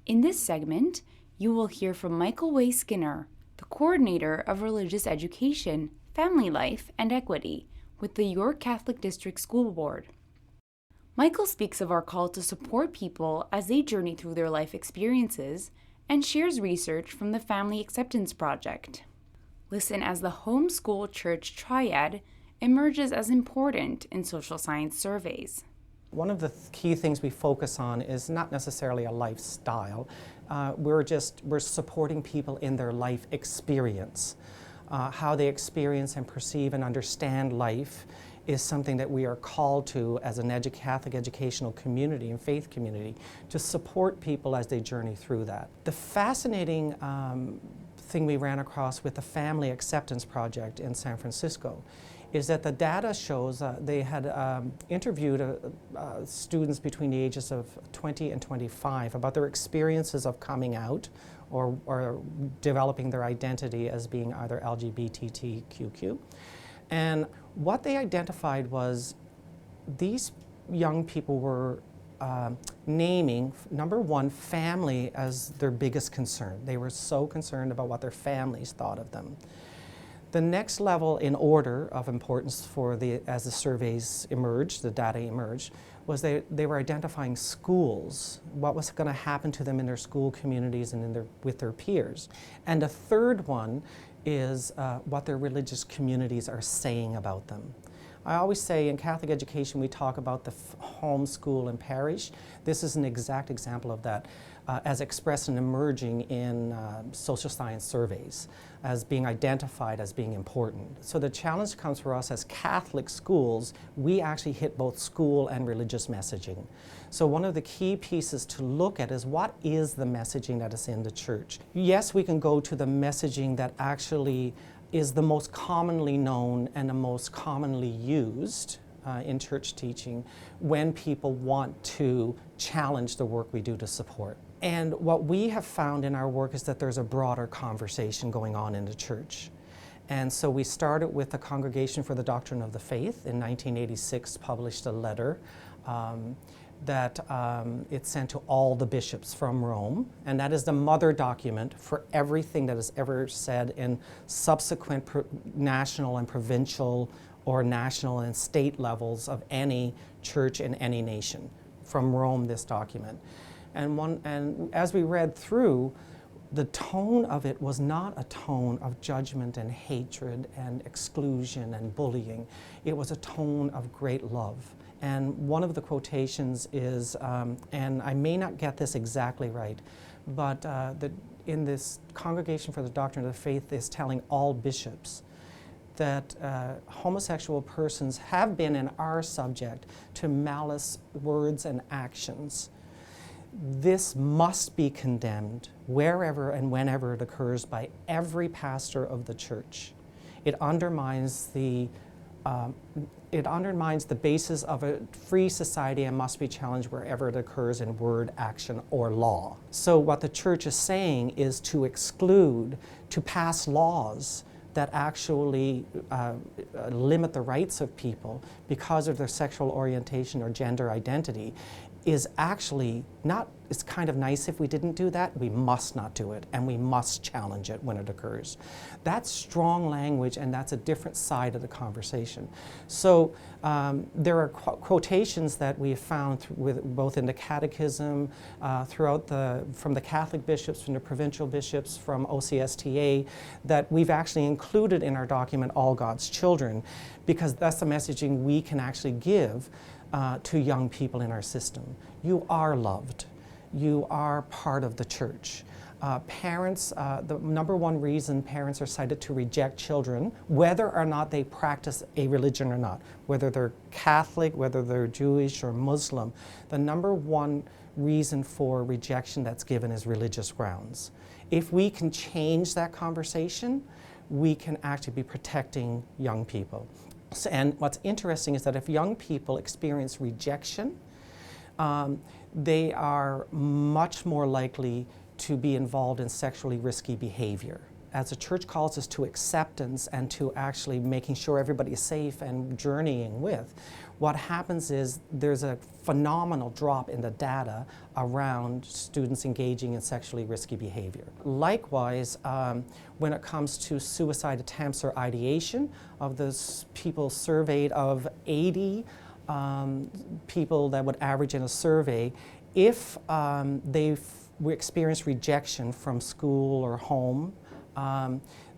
In this segment, you will hear from Michael Way Skinner, the coordinator of religious education, family life, and equity with the York Catholic District School Board. Michael speaks of our call to support people as they journey through their life experiences and shares research from the Family Acceptance Project. Listen as the homeschool church triad emerges as important in social science surveys. One of the key things we focus on is not necessarily a lifestyle. We're supporting people in their life experience. How they experience and perceive and understand life is something that we are called to as an Catholic educational community and faith community to support people as they journey through that. The fascinating thing we ran across with the Family Acceptance Project in San Francisco is that the data shows they had interviewed students between the ages of 20 and 25 about their experiences of coming out or developing their identity as being either LGBTQQ. And what they identified was these young people were naming, number one, family as their biggest concern. They were so concerned about what their families thought of them. The next level in order of importance as the surveys emerged, the data emerged, was they were identifying schools, what was going to happen to them in their school communities and with their peers. And a third one is what their religious communities are saying about them. I always say in Catholic education we talk about the home, school, and parish. This is an exact example of that as expressed and emerging in social science surveys as being identified as being important. So the challenge comes for us as Catholic schools, we actually hit both school and religious messaging. So one of the key pieces to look at is what is the messaging that is in the church? Yes, we can go to the messaging that actually is the most commonly known and the most commonly used in church teaching when people want to challenge the work we do to support. And what we have found in our work is that there's a broader conversation going on in the church. And so we started with the Congregation for the Doctrine of the Faith in 1986, published a letter that it sent to all the bishops from Rome, and that is the mother document for everything that is ever said in subsequent national and provincial or national and state levels of any church in any nation. From Rome, this document. And as we read through, the tone of it was not a tone of judgment and hatred and exclusion and bullying. It was a tone of great love. And one of the quotations is, and I may not get this exactly right, but in this Congregation for the Doctrine of the Faith is telling all bishops that homosexual persons have been and are subject to malice, words, and actions. This must be condemned wherever and whenever it occurs by every pastor of the church. It undermines the basis of a free society and must be challenged wherever it occurs in word, action, or law. So what the church is saying is to exclude, to pass laws that actually limit the rights of people because of their sexual orientation or gender identity is actually not, it's kind of nice if we didn't do that. We must not do it, and we must challenge it when it occurs. That's strong language, and that's a different side of the conversation. So there are quotations that we have found both in the catechism, from the Catholic bishops, from the provincial bishops, from OCSTA, that we've actually included in our document, All God's Children, because that's the messaging we can actually give to young people in our system. You are loved. You are part of the church. Parents, the number one reason parents are cited to reject children, whether or not they practice a religion or not, whether they're Catholic, whether they're Jewish or Muslim, the number one reason for rejection that's given is religious grounds. If we can change that conversation, we can actually be protecting young people. And what's interesting is that if young people experience rejection, they are much more likely to be involved in sexually risky behavior. as the church calls us to acceptance and to actually making sure everybody is safe and journeying with, what happens is there's a phenomenal drop in the data around students engaging in sexually risky behavior. Likewise, when it comes to suicide attempts or ideation, of those people surveyed, of 80 people that would average in a survey, if we experienced rejection from school or home,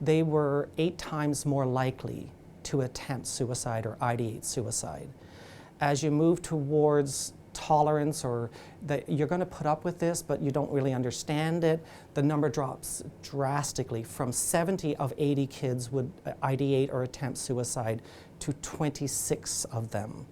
they were 8 times more likely to attempt suicide or ideate suicide. As you move towards tolerance, or that you're going to put up with this but you don't really understand it, the number drops drastically. From 70 of 80 kids would ideate or attempt suicide to 26 of them.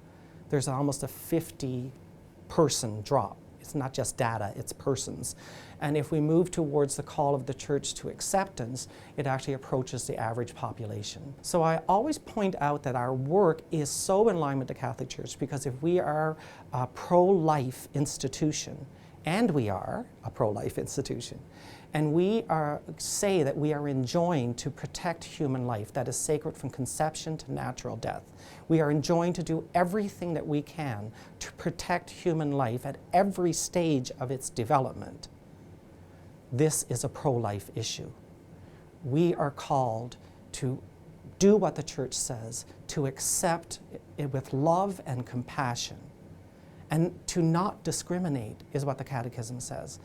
There's almost a 50-person drop. It's not just data, it's persons. And if we move towards the call of the church to acceptance, it actually approaches the average population. So I always point out that our work is so in line with the Catholic Church, because if we are a pro-life institution, and we are a pro-life institution, and we say that we are enjoined to protect human life that is sacred from conception to natural death. We are enjoined to do everything that we can to protect human life at every stage of its development. This is a pro-life issue. We are called to do what the church says, to accept it with love and compassion, and to not discriminate is what the Catechism says.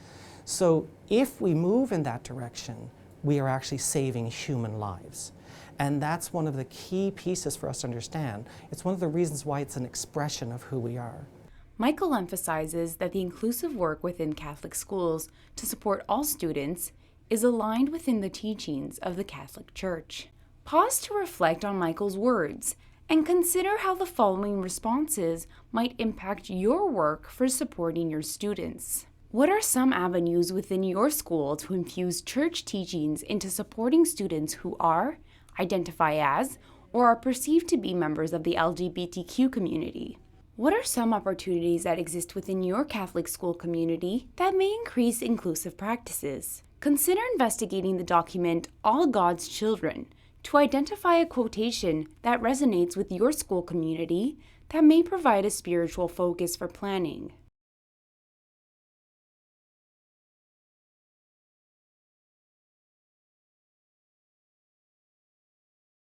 So if we move in that direction, we are actually saving human lives. And that's one of the key pieces for us to understand. It's one of the reasons why it's an expression of who we are. Michael emphasizes that the inclusive work within Catholic schools to support all students is aligned within the teachings of the Catholic Church. Pause to reflect on Michael's words and consider how the following responses might impact your work for supporting your students. What are some avenues within your school to infuse church teachings into supporting students who are, identify as, or are perceived to be members of the LGBTQ community? What are some opportunities that exist within your Catholic school community that may increase inclusive practices? Consider investigating the document All God's Children to identify a quotation that resonates with your school community that may provide a spiritual focus for planning.